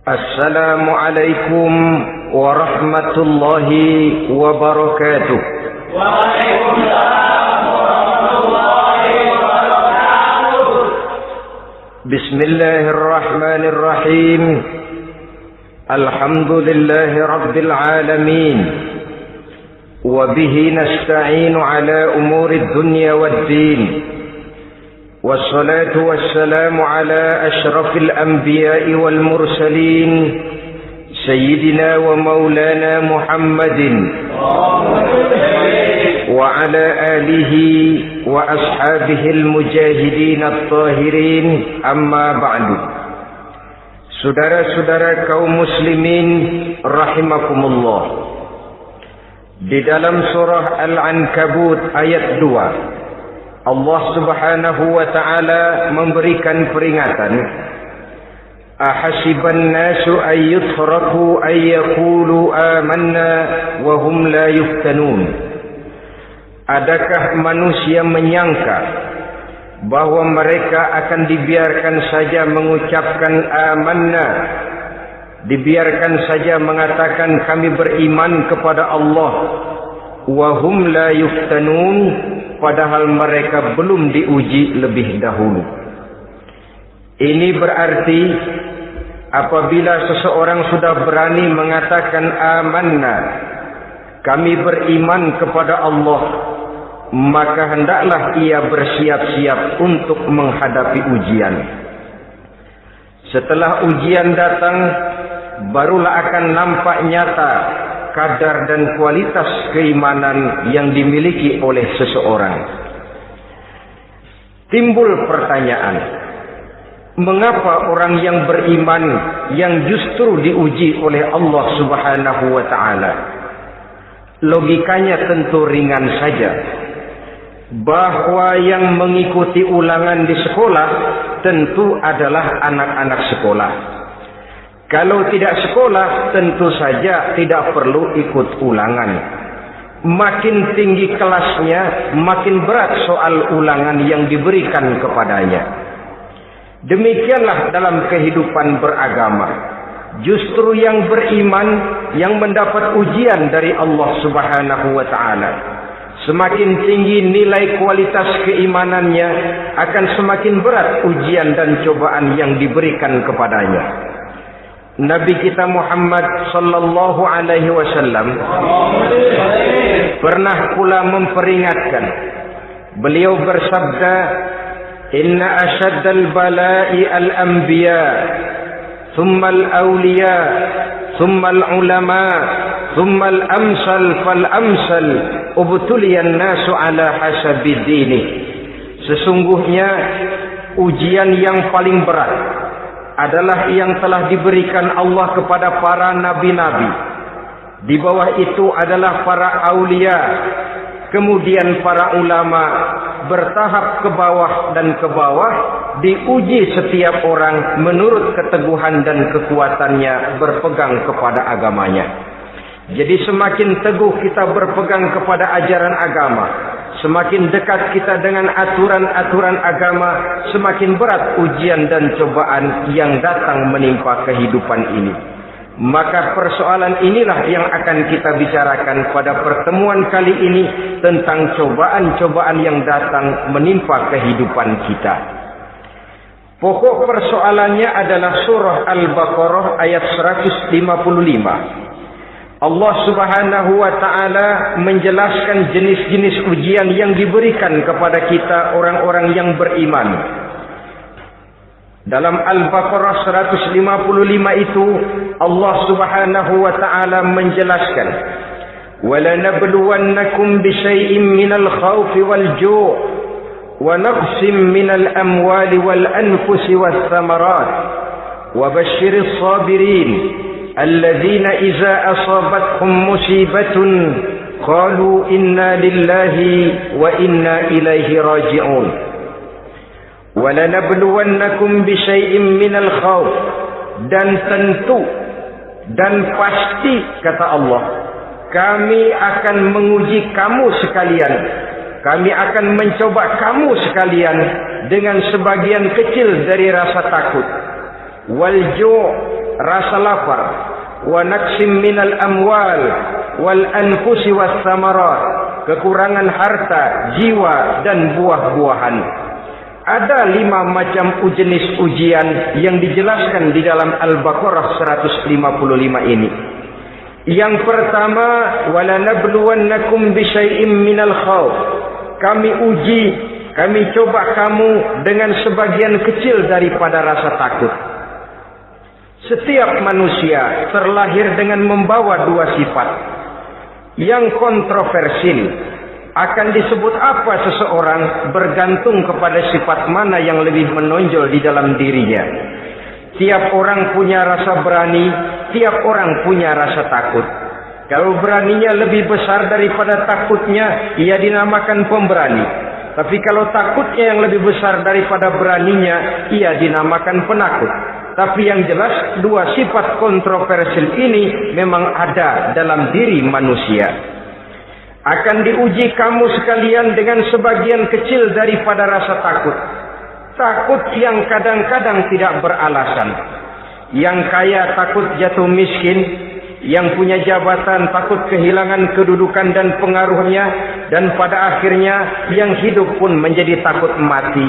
Assalamualaikum warahmatullahi wabarakatuh. Waalaikumsalam warahmatullahi wabarakatuh. Bismillahirrahmanirrahim. Alhamdulillahi rabbil alamin. Wa bihi nasta'inu ala umurid dunya waddin. والصلاة والسلام على أشرف الأنبياء والمرسلين سيدنا ومولانا محمد وعلى آله وأصحابه المجاهدين الطاهرين أما بعد. Saudara-saudara kaum muslimin rahimakumullah, di dalam surah Al-Ankabut ayat 2 Allah subhanahu wa ta'ala memberikan peringatan. Ahasiban nasu ayyutraku ayyakulu amanna wahum la yuftanun. Adakah manusia menyangka bahwa mereka akan dibiarkan saja mengucapkan amanna, dibiarkan saja mengatakan kami beriman kepada Allah, wahum la yuftanun, padahal mereka belum diuji lebih dahulu. Ini berarti apabila seseorang sudah berani mengatakan amanna, kami beriman kepada Allah, maka hendaklah ia bersiap-siap untuk menghadapi ujian. Setelah ujian datang, barulah akan nampak nyata kadar dan kualitas keimanan yang dimiliki oleh seseorang. Timbul pertanyaan, mengapa orang yang beriman yang justru diuji oleh Allah Subhanahu wa ta'ala? Logikanya tentu ringan saja, bahwa yang mengikuti ulangan di sekolah tentu adalah anak-anak sekolah. Kalau tidak sekolah, tentu saja tidak perlu ikut ulangan. Makin tinggi kelasnya, makin berat soal ulangan yang diberikan kepadanya. Demikianlah dalam kehidupan beragama. Justru yang beriman, yang mendapat ujian dari Allah Subhanahu wa ta'ala, semakin tinggi nilai kualitas keimanannya, akan semakin berat ujian dan cobaan yang diberikan kepadanya. Nabi kita Muhammad sallallahu alaihi wasallam pernah pula memperingatkan. Beliau bersabda, "Inna asyaddal bala'i al-anbiya, thumma al-awliya, thumma al-ulama, thumma al-amsal fal-amsal, ubtuliyan nasu ala hasabi dini." Sesungguhnya ujian yang paling berat adalah yang telah diberikan Allah kepada para nabi-nabi. Di bawah itu adalah para aulia, kemudian para ulama, bertahap ke bawah dan ke bawah, diuji setiap orang menurut keteguhan dan kekuatannya berpegang kepada agamanya. Jadi semakin teguh kita berpegang kepada ajaran agama, semakin dekat kita dengan aturan-aturan agama, semakin berat ujian dan cobaan yang datang menimpa kehidupan ini. Maka persoalan inilah yang akan kita bicarakan pada pertemuan kali ini, tentang cobaan-cobaan yang datang menimpa kehidupan kita. Pokok persoalannya adalah surah Al-Baqarah ayat 155. Allah Subhanahu wa ta'ala menjelaskan jenis-jenis ujian yang diberikan kepada kita orang-orang yang beriman. Dalam Al-Baqarah 155 itu Allah Subhanahu wa ta'ala menjelaskan, وَلَنَبْلُوَنَّكُمْ بِشَيْءٍ مِّنَ الْخَوْفِ وَالْجُوعِ وَنَقْصٍ مِّنَ الْأَمْوَالِ وَالْأَنفُسِ وَالثَّمَرَاتِ وَبَشِّرِ الصَّابِرِينَ الذين إذا أصابتهم مصيبة قالوا إنا لله وإنا إليه راجعون ولنبلونكم بشيء من الخوف. Dan tentu dan pasti, kata Allah, kami akan menguji kamu sekalian, kami akan mencoba kamu sekalian dengan sebagian kecil dari rasa takut. Walju', rasa lapar, wa naqsim minal amwal wal anfusi was samarat, kekurangan harta, jiwa dan buah-buahan. Ada 5 macam jenis ujian yang dijelaskan di dalam Al-Baqarah 155 ini. Yang pertama, walanabluwannakum bisyai'im minal khauf. Kami uji, kami coba kamu dengan sebagian kecil daripada rasa takut. Setiap manusia terlahir dengan membawa 2 sifat. Yang kontroversil, akan disebut apa seseorang bergantung kepada sifat mana yang lebih menonjol di dalam dirinya. Tiap orang punya rasa berani, tiap orang punya rasa takut. Kalau beraninya lebih besar daripada takutnya, ia dinamakan pemberani. Tapi kalau takutnya yang lebih besar daripada beraninya, ia dinamakan penakut. Tapi yang jelas 2 sifat kontroversial ini memang ada dalam diri manusia. Akan diuji kamu sekalian dengan sebagian kecil daripada rasa takut. Takut yang kadang-kadang tidak beralasan. Yang kaya takut jatuh miskin, yang punya jabatan takut kehilangan kedudukan dan pengaruhnya, dan pada akhirnya yang hidup pun menjadi takut mati.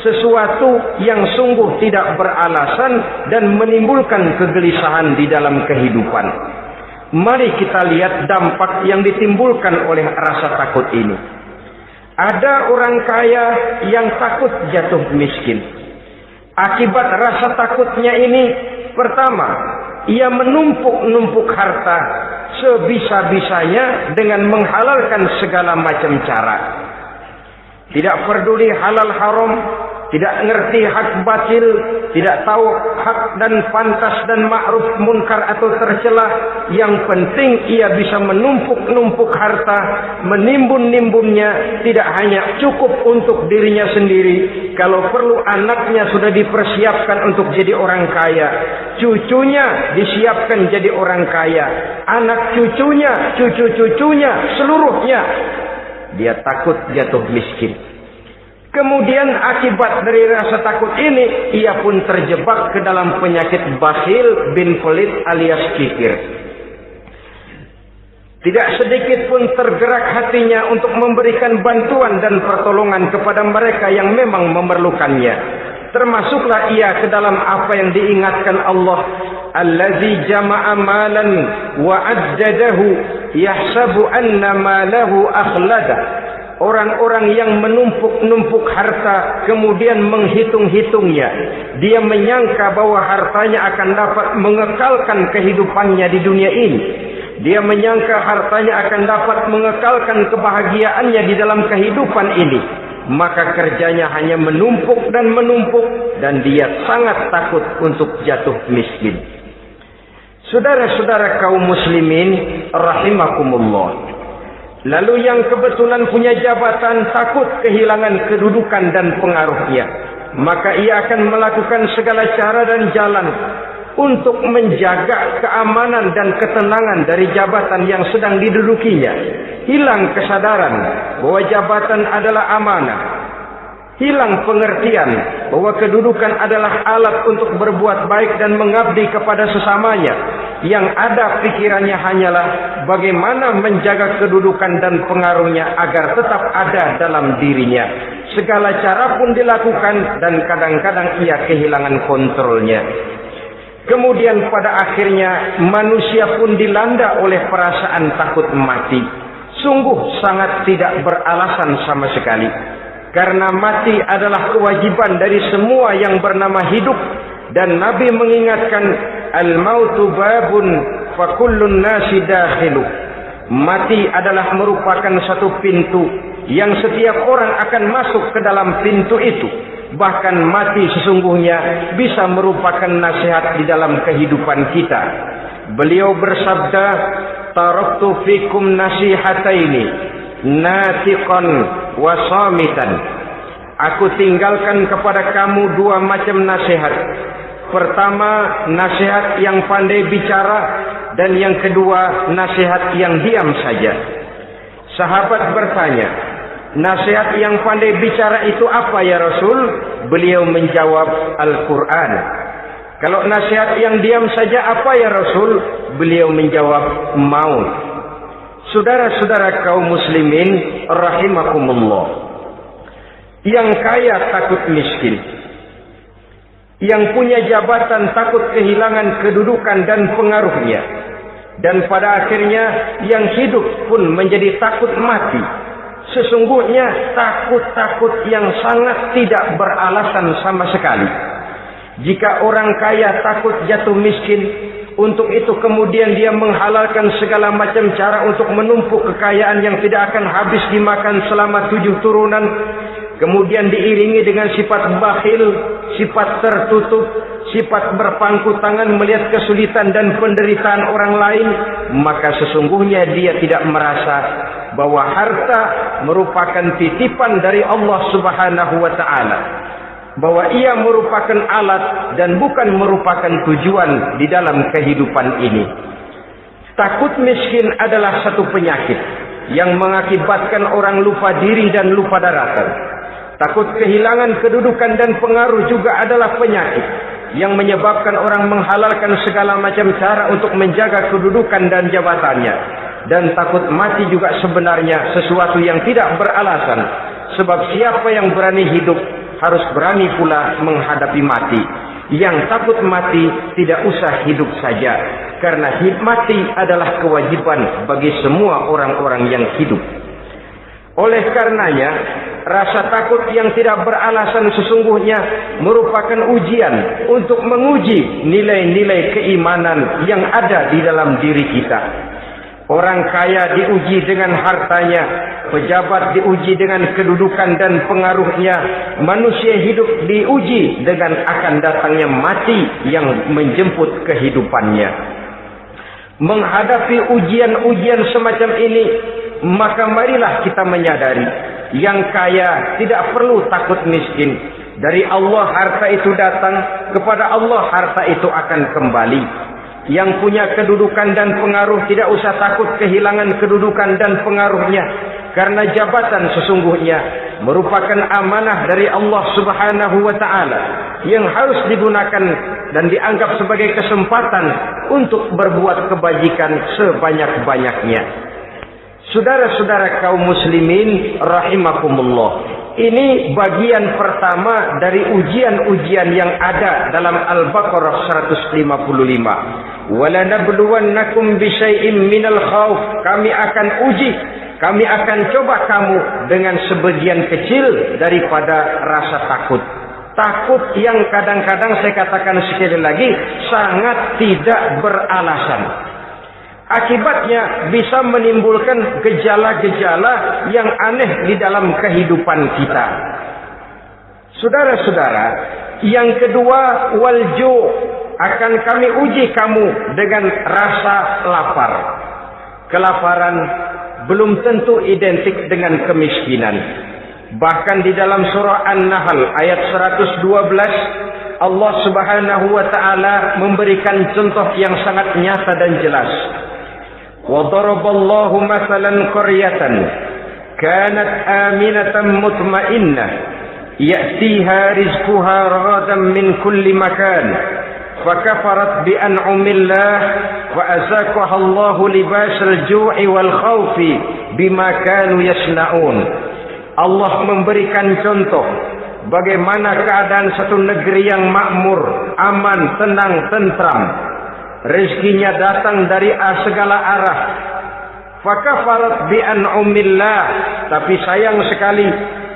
Sesuatu yang sungguh tidak beralasan dan menimbulkan kegelisahan di dalam kehidupan. Mari kita lihat dampak yang ditimbulkan oleh rasa takut ini. Ada orang kaya yang takut jatuh miskin. Akibat rasa takutnya ini, pertama, ia menumpuk-numpuk harta sebisa-bisanya dengan menghalalkan segala macam cara. Tidak peduli halal haram, tidak ngerti hak batil, tidak tahu hak dan pantas dan ma'ruf munkar atau tercela. Yang penting ia bisa menumpuk-numpuk harta, menimbun-nimbunnya, tidak hanya cukup untuk dirinya sendiri. Kalau perlu anaknya sudah dipersiapkan untuk jadi orang kaya, cucunya disiapkan jadi orang kaya, anak cucunya, cucu-cucunya, seluruhnya. Dia takut jatuh miskin. Kemudian akibat dari rasa takut ini, ia pun terjebak ke dalam penyakit bakhil bin pelit alias kikir. Tidak sedikit pun tergerak hatinya untuk memberikan bantuan dan pertolongan kepada mereka yang memang memerlukannya. Termasuklah ia ke dalam apa yang diingatkan Allah, allazi jama'a malan wa addadahu yahsabu anna malahu akhlada. Orang-orang yang menumpuk-numpuk harta kemudian menghitung-hitungnya. Dia menyangka bahwa hartanya akan dapat mengekalkan kehidupannya di dunia ini. Dia menyangka hartanya akan dapat mengekalkan kebahagiaannya di dalam kehidupan ini. Maka kerjanya hanya menumpuk dan menumpuk, dan dia sangat takut untuk jatuh miskin. Saudara-saudara kaum muslimin rahimakumullah. Lalu yang kebetulan punya jabatan takut kehilangan kedudukan dan pengaruhnya. Maka ia akan melakukan segala cara dan jalan untuk menjaga keamanan dan ketenangan dari jabatan yang sedang didudukinya. Hilang kesadaran bahwa jabatan adalah amanah. Hilang pengertian bahwa kedudukan adalah alat untuk berbuat baik dan mengabdi kepada sesamanya. Yang ada pikirannya hanyalah bagaimana menjaga kedudukan dan pengaruhnya agar tetap ada dalam dirinya. Segala cara pun dilakukan dan kadang-kadang ia kehilangan kontrolnya. Kemudian pada akhirnya manusia pun dilanda oleh perasaan takut mati. Sungguh sangat tidak beralasan sama sekali. Karena mati adalah kewajiban dari semua yang bernama hidup. Dan Nabi mengingatkan, al-mautu babun fa kullun nasi dakhilu. Mati adalah merupakan satu pintu yang setiap orang akan masuk ke dalam pintu itu. Bahkan mati sesungguhnya bisa merupakan nasihat di dalam kehidupan kita. Beliau bersabda, taraktu fikum nasihataini, natiqan wa samitan. Aku tinggalkan kepada kamu 2 macam nasihat. Pertama, nasihat yang pandai bicara, dan yang kedua, nasihat yang diam saja. Sahabat bertanya, nasihat yang pandai bicara itu apa ya Rasul? Beliau menjawab, Al-Quran. Kalau nasihat yang diam saja apa ya Rasul? Beliau menjawab, maut. Saudara-saudara kaum muslimin rahimakumullah, yang kaya takut miskin, yang punya jabatan takut kehilangan kedudukan dan pengaruhnya, dan pada akhirnya yang hidup pun menjadi takut mati. Sesungguhnya takut-takut yang sangat tidak beralasan sama sekali. Jika orang kaya takut jatuh miskin, untuk itu kemudian dia menghalalkan segala macam cara untuk menumpuk kekayaan yang tidak akan habis dimakan selama 7 turunan, kemudian diiringi dengan sifat bakhil, sifat tertutup, sifat berpangku tangan melihat kesulitan dan penderitaan orang lain, maka sesungguhnya dia tidak merasa bahwa harta merupakan titipan dari Allah Subhanahu wa taala, bahwa ia merupakan alat dan bukan merupakan tujuan di dalam kehidupan ini. Takut miskin adalah satu penyakit yang mengakibatkan orang lupa diri dan lupa daratan. Takut kehilangan kedudukan dan pengaruh juga adalah penyakit yang menyebabkan orang menghalalkan segala macam cara untuk menjaga kedudukan dan jabatannya. Dan takut mati juga sebenarnya sesuatu yang tidak beralasan, sebab siapa yang berani hidup harus berani pula menghadapi mati. Yang takut mati tidak usah hidup saja, karena mati adalah kewajiban bagi semua orang-orang yang hidup. Oleh karenanya, rasa takut yang tidak beralasan sesungguhnya merupakan ujian untuk menguji nilai-nilai keimanan yang ada di dalam diri kita. Orang kaya diuji dengan hartanya, pejabat diuji dengan kedudukan dan pengaruhnya, manusia hidup diuji dengan akan datangnya mati yang menjemput kehidupannya. Menghadapi ujian-ujian semacam ini, maka marilah kita menyadari, yang kaya tidak perlu takut miskin. Dari Allah harta itu datang, kepada Allah harta itu akan kembali. Yang punya kedudukan dan pengaruh tidak usah takut kehilangan kedudukan dan pengaruhnya, karena jabatan sesungguhnya merupakan amanah dari Allah Subhanahu wa taala yang harus digunakan dan dianggap sebagai kesempatan untuk berbuat kebajikan sebanyak-banyaknya. Saudara-saudara kaum muslimin rahimakumullah, ini bagian pertama dari ujian-ujian yang ada dalam Al-Baqarah 155. Walanabluwannakum bisyai'im minal khauf. Kami akan uji, kami akan coba kamu dengan sebagian kecil daripada rasa takut. Takut yang kadang-kadang saya katakan sekali lagi sangat tidak beralasan. Akibatnya bisa menimbulkan gejala-gejala yang aneh di dalam kehidupan kita. Saudara-saudara, yang kedua, walju, akan kami uji kamu dengan rasa lapar. Kelaparan belum tentu identik dengan kemiskinan. Bahkan di dalam surah An-Nahl ayat 112, Allah Subhanahu wa taala memberikan contoh yang sangat nyata dan jelas. وَضَرَبَ اللَّهُ مَثَلًا قَرْيَةً كَانَتْ آمِنَةً مُطْمَئِنَّةً يَأْتِيهَا رِزْقُهَا رَغَدًا مِنْ كُلِّ مَكَانٍ فَكَفَرَتْ بِأَنْعُمِ اللَّهِ وَأَذَاقَهَا اللَّهُ لِبَاسَ الْجُوعِ وَالْخَوْفِ بِمَا كَانُوا يَصْنَعُونَ. Allah memberikan contoh bagaimana keadaan satu negeri yang makmur, aman, tenang, tentram. Rezekinya datang dari segala arah. Fakafarat bi an'umillah, tapi sayang sekali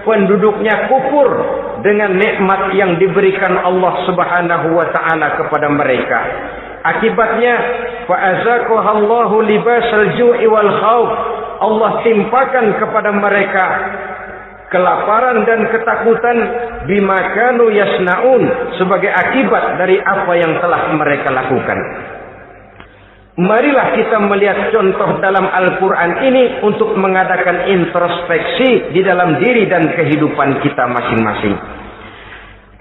penduduknya kufur dengan nikmat yang diberikan Allah Subhanahu wa taala kepada mereka. Akibatnya fa azaqahallahu libasal ju'i wal khauf. Allah timpakan kepada mereka kelaparan dan ketakutan bima kanu yasnaun, sebagai akibat dari apa yang telah mereka lakukan. Marilah kita melihat contoh dalam Al-Quran ini untuk mengadakan introspeksi di dalam diri dan kehidupan kita masing-masing.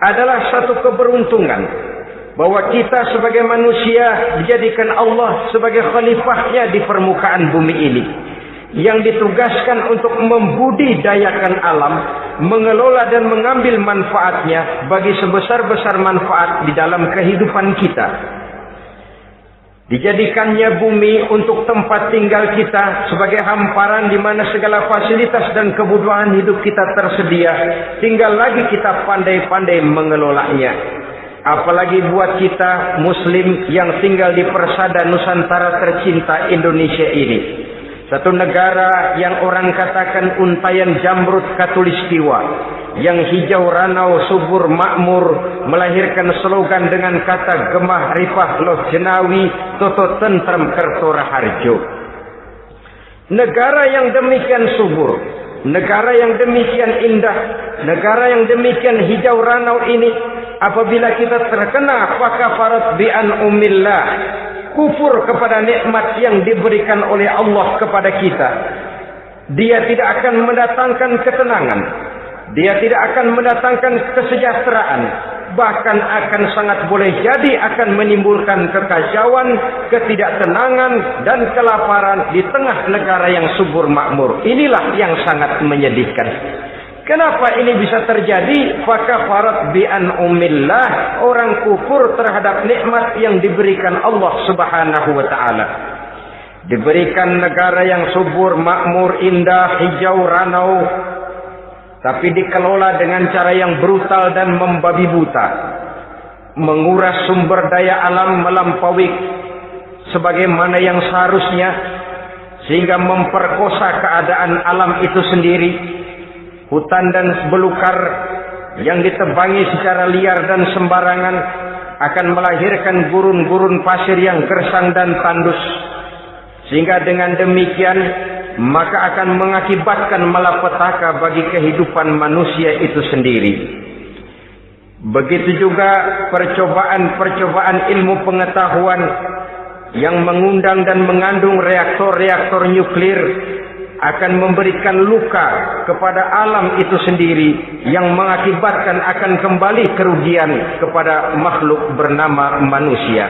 Adalah satu keberuntungan bahwa kita sebagai manusia dijadikan Allah sebagai khalifahnya di permukaan bumi ini, yang ditugaskan untuk membudidayakan alam mengelola dan mengambil manfaatnya bagi sebesar-besar manfaat di dalam kehidupan kita. Dijadikannya bumi untuk tempat tinggal kita sebagai hamparan di mana segala fasilitas dan kebutuhan hidup kita tersedia. Tinggal lagi kita pandai-pandai mengelolanya. Apalagi buat kita Muslim yang tinggal di persada Nusantara tercinta Indonesia ini. Satu negara yang orang katakan untayan jamrut khatulistiwa, yang hijau ranau subur makmur, melahirkan slogan dengan kata gemah rifah loh jenawi toto tentrem kerto raharjo. Negara yang demikian subur, negara yang demikian indah, negara yang demikian hijau ranau ini, apabila kita terkena fakafarat bi an'umillah, kufur kepada nikmat yang diberikan oleh Allah kepada kita, dia tidak akan mendatangkan ketenangan, dia tidak akan mendatangkan kesejahteraan, bahkan akan sangat boleh jadi akan menimbulkan kekacauan, ketidaktenangan dan kelaparan di tengah negara yang subur makmur. Inilah yang sangat menyedihkan. Kenapa ini bisa terjadi? Fakafarat bi an'umillah, orang kufur terhadap nikmat yang diberikan Allah Subhanahu wa taala. Diberikan negara yang subur, makmur, indah, hijau ranau, tapi dikelola dengan cara yang brutal dan membabi buta. Menguras sumber daya alam melampaui sebagaimana yang seharusnya, sehingga memperkosa keadaan alam itu sendiri. Hutan dan belukar yang ditebangi secara liar dan sembarangan akan melahirkan gurun-gurun pasir yang gersang dan tandus, sehingga dengan demikian maka akan mengakibatkan malapetaka bagi kehidupan manusia itu sendiri. Begitu juga percobaan-percobaan ilmu pengetahuan yang mengundang dan mengandung reaktor-reaktor nuklir akan memberikan luka kepada alam itu sendiri, yang mengakibatkan akan kembali kerugian kepada makhluk bernama manusia.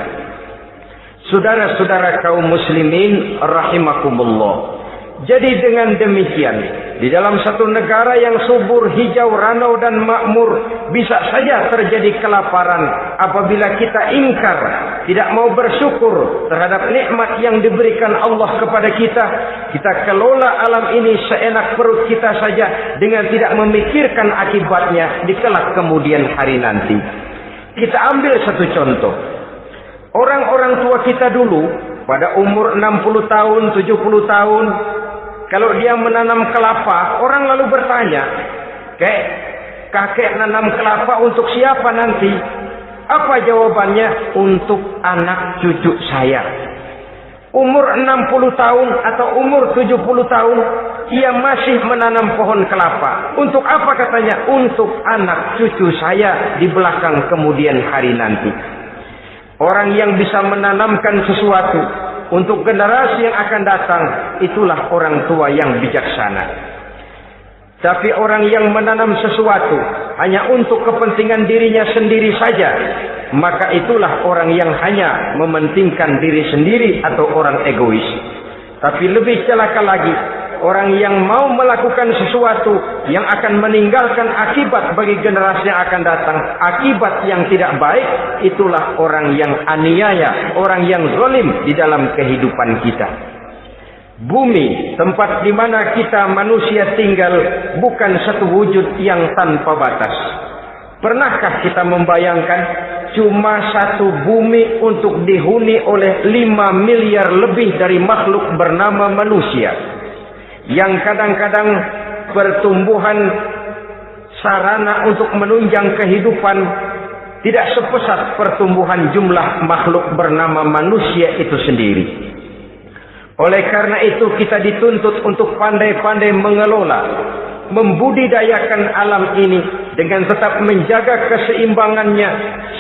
Saudara-saudara kaum muslimin rahimakumullah. Jadi dengan demikian, di dalam satu negara yang subur, hijau, ranau dan makmur, bisa saja terjadi kelaparan apabila kita ingkar, tidak mau bersyukur terhadap nikmat yang diberikan Allah kepada kita. Kita kelola alam ini seenak perut kita saja dengan tidak memikirkan akibatnya di kelak kemudian hari nanti. Kita ambil satu contoh. Orang-orang tua kita dulu pada umur 60 tahun, 70 tahun, kalau dia menanam kelapa, orang lalu bertanya, kakek nanam kelapa untuk siapa nanti? Apa jawabannya? Untuk anak cucu saya. Umur 60 tahun atau umur 70 tahun, ia masih menanam pohon kelapa. Untuk apa katanya? Untuk anak cucu saya di belakang kemudian hari nanti. Orang yang bisa menanamkan sesuatu untuk generasi yang akan datang, itulah orang tua yang bijaksana. Tapi orang yang menanam sesuatu hanya untuk kepentingan dirinya sendiri saja, maka itulah orang yang hanya mementingkan diri sendiri atau orang egois. Tapi lebih celaka lagi, orang yang mau melakukan sesuatu yang akan meninggalkan akibat bagi generasi yang akan datang, akibat yang tidak baik, itulah orang yang aniaya, orang yang zalim di dalam kehidupan kita. Bumi, tempat di mana kita manusia tinggal, bukan satu wujud yang tanpa batas. Pernahkah kita membayangkan cuma satu bumi untuk dihuni oleh 5 miliar lebih dari makhluk bernama manusia, yang kadang-kadang pertumbuhan sarana untuk menunjang kehidupan tidak sepesat pertumbuhan jumlah makhluk bernama manusia itu sendiri. Oleh karena itu kita dituntut untuk pandai-pandai mengelola, membudidayakan alam ini dengan tetap menjaga keseimbangannya,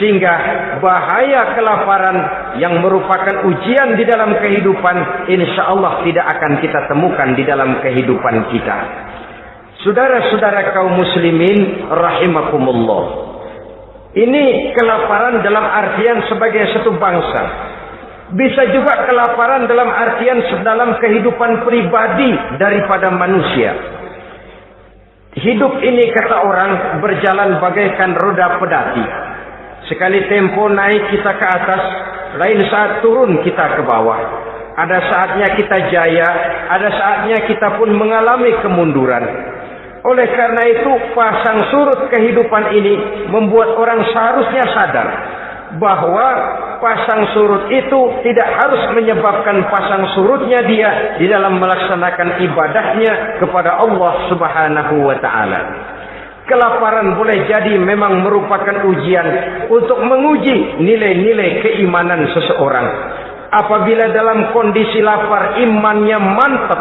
sehingga bahaya kelaparan yang merupakan ujian di dalam kehidupan, insya Allah tidak akan kita temukan di dalam kehidupan kita. Saudara-saudara kaum muslimin rahimakumullah, ini kelaparan dalam artian sebagai satu bangsa. Bisa juga kelaparan dalam artian dalam kehidupan pribadi daripada manusia. Hidup ini, kata orang, berjalan bagaikan roda pedati. Sekali tempo naik kita ke atas, lain saat turun kita ke bawah. Ada saatnya kita jaya, ada saatnya kita pun mengalami kemunduran. Oleh karena itu, pasang surut kehidupan ini membuat orang seharusnya sadar bahwa pasang surut itu tidak harus menyebabkan pasang surutnya dia di dalam melaksanakan ibadahnya kepada Allah Subhanahu wa ta'ala. Kelaparan boleh jadi memang merupakan ujian untuk menguji nilai-nilai keimanan seseorang. Apabila dalam kondisi lapar imannya mantap,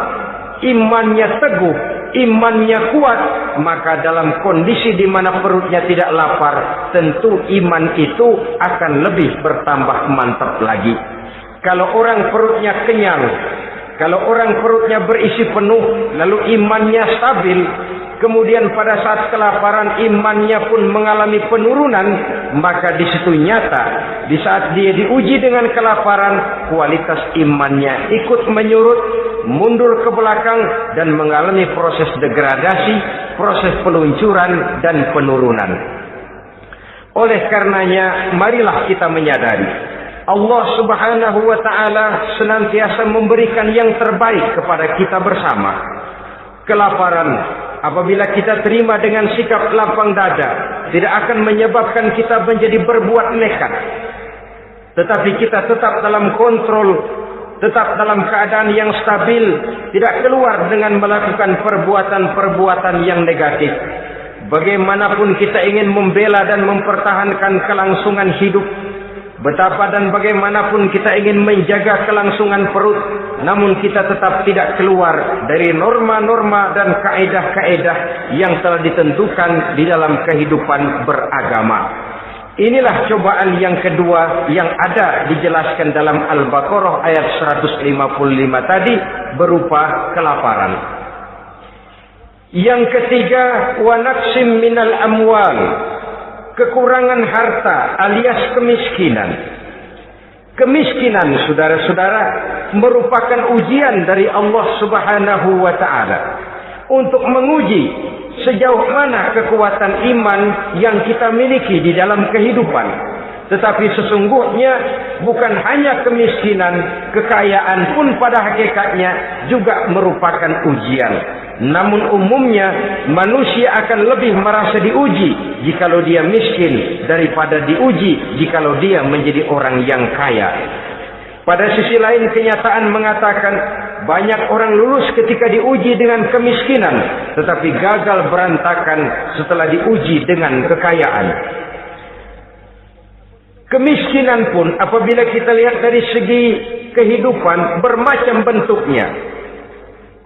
imannya teguh, imannya kuat, maka dalam kondisi di mana perutnya tidak lapar, tentu iman itu akan lebih bertambah mantap lagi. Kalau orang perutnya kenyang, kalau orang perutnya berisi penuh, lalu imannya stabil, kemudian pada saat kelaparan imannya pun mengalami penurunan, maka di situ nyata, di saat dia diuji dengan kelaparan, kualitas imannya ikut menyurut, mundur ke belakang, dan mengalami proses degradasi, proses peluncuran dan penurunan. Oleh karenanya, marilah kita menyadari Allah Subhanahu wa ta'ala senantiasa memberikan yang terbaik kepada kita bersama. Kelaparan, apabila kita terima dengan sikap lapang dada, tidak akan menyebabkan kita menjadi berbuat nekat. Tetapi kita tetap dalam kontrol, tetap dalam keadaan yang stabil, tidak keluar dengan melakukan perbuatan-perbuatan yang negatif. Bagaimanapun kita ingin membela dan mempertahankan kelangsungan hidup, betapa dan bagaimanapun kita ingin menjaga kelangsungan perut, namun kita tetap tidak keluar dari norma-norma dan kaedah-kaedah yang telah ditentukan di dalam kehidupan beragama. Inilah cobaan yang kedua yang ada dijelaskan dalam Al-Baqarah ayat 155 tadi, berupa kelaparan. Yang ketiga, wa naqsim minal amwal, kekurangan harta alias kemiskinan. Kemiskinan, saudara-saudara, merupakan ujian dari Allah Subhanahu wa ta'ala untuk menguji sejauh mana kekuatan iman yang kita miliki di dalam kehidupan. Tetapi sesungguhnya bukan hanya kemiskinan, kekayaan pun pada hakikatnya juga merupakan ujian. Namun umumnya manusia akan lebih merasa diuji jikalau dia miskin daripada diuji jikalau dia menjadi orang yang kaya. Pada sisi lain, kenyataan mengatakan banyak orang lulus ketika diuji dengan kemiskinan, tetapi gagal berantakan setelah diuji dengan kekayaan. Kemiskinan pun apabila kita lihat dari segi kehidupan bermacam bentuknya.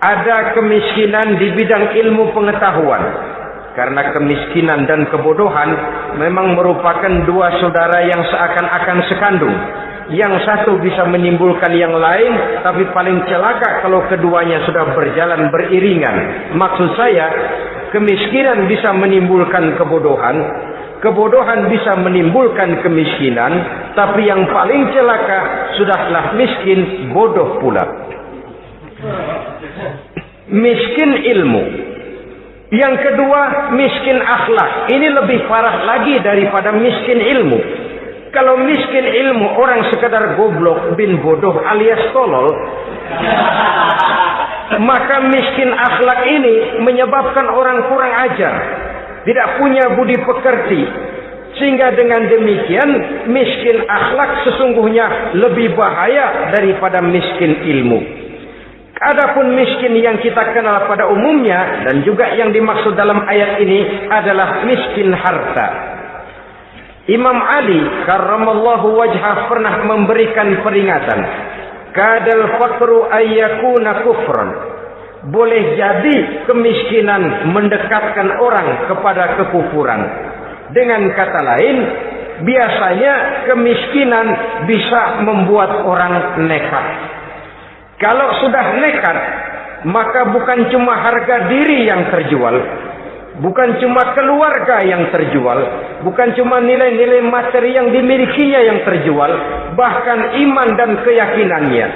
Ada kemiskinan di bidang ilmu pengetahuan. Karena kemiskinan dan kebodohan memang merupakan dua saudara yang seakan-akan sekandung. Yang satu bisa menimbulkan yang lain, tapi paling celaka kalau keduanya sudah berjalan beriringan. Maksud saya, kemiskinan bisa menimbulkan kebodohan, kebodohan bisa menimbulkan kemiskinan, tapi yang paling celaka sudahlah miskin, bodoh pula. Miskin ilmu. Yang kedua, miskin akhlak. Ini lebih parah lagi daripada miskin ilmu. Kalau miskin ilmu, orang sekadar goblok bin bodoh alias tolol, maka miskin akhlak ini menyebabkan orang kurang ajar, tidak punya budi pekerti. Sehingga dengan demikian miskin akhlak sesungguhnya lebih bahaya daripada miskin ilmu. Adapun miskin yang kita kenal pada umumnya dan juga yang dimaksud dalam ayat ini adalah miskin harta. Imam Ali karramallahu wajhah pernah memberikan peringatan, kadal faqru ayyakuna kufran. Boleh jadi kemiskinan mendekatkan orang kepada kekufuran. Dengan kata lain, biasanya kemiskinan bisa membuat orang nekat. Kalau sudah nekat, maka bukan cuma harga diri yang terjual, bukan cuma keluarga yang terjual, bukan cuma nilai-nilai materi yang dimilikinya yang terjual, bahkan iman dan keyakinannya.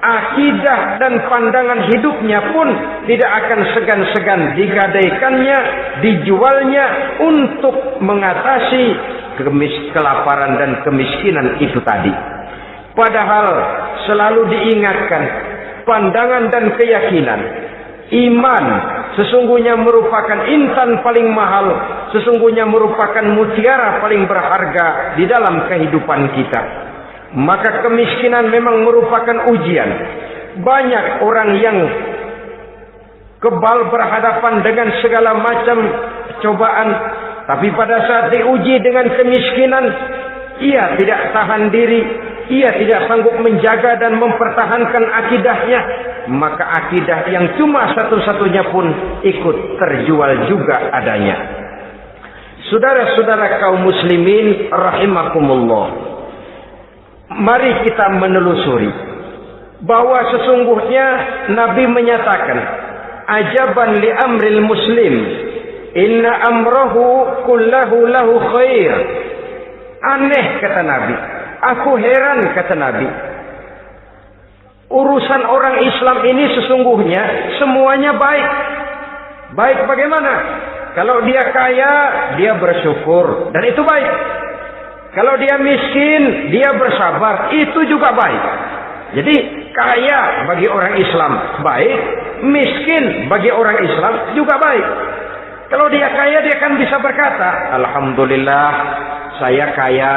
akidah dan pandangan hidupnya pun tidak akan segan-segan digadaikannya, dijualnya untuk mengatasi kelaparan dan kemiskinan itu tadi. Padahal selalu diingatkan, pandangan dan keyakinan, iman sesungguhnya merupakan intan paling mahal, sesungguhnya merupakan mutiara paling berharga di dalam kehidupan kita. Maka kemiskinan memang merupakan ujian. Banyak orang yang kebal berhadapan dengan segala macam cobaan, tapi pada saat diuji dengan kemiskinan, ia tidak tahan diri, ia tidak sanggup menjaga dan mempertahankan akidahnya, maka akidah yang cuma satu-satunya pun ikut terjual juga adanya. Saudara-saudara kaum muslimin rahimakumullah, mari kita menelusuri bahwa sesungguhnya Nabi menyatakan, ajaban li amril muslim, inna amrahu kullahu lahu khair. Aneh kata Nabi, aku heran kata Nabi, urusan orang Islam ini sesungguhnya semuanya baik. Baik bagaimana? Kalau dia kaya, dia bersyukur, dan itu baik. Kalau dia miskin, dia bersabar, itu juga baik. Jadi kaya bagi orang Islam baik, miskin bagi orang Islam juga baik. Kalau dia kaya, dia kan bisa berkata, alhamdulillah saya kaya,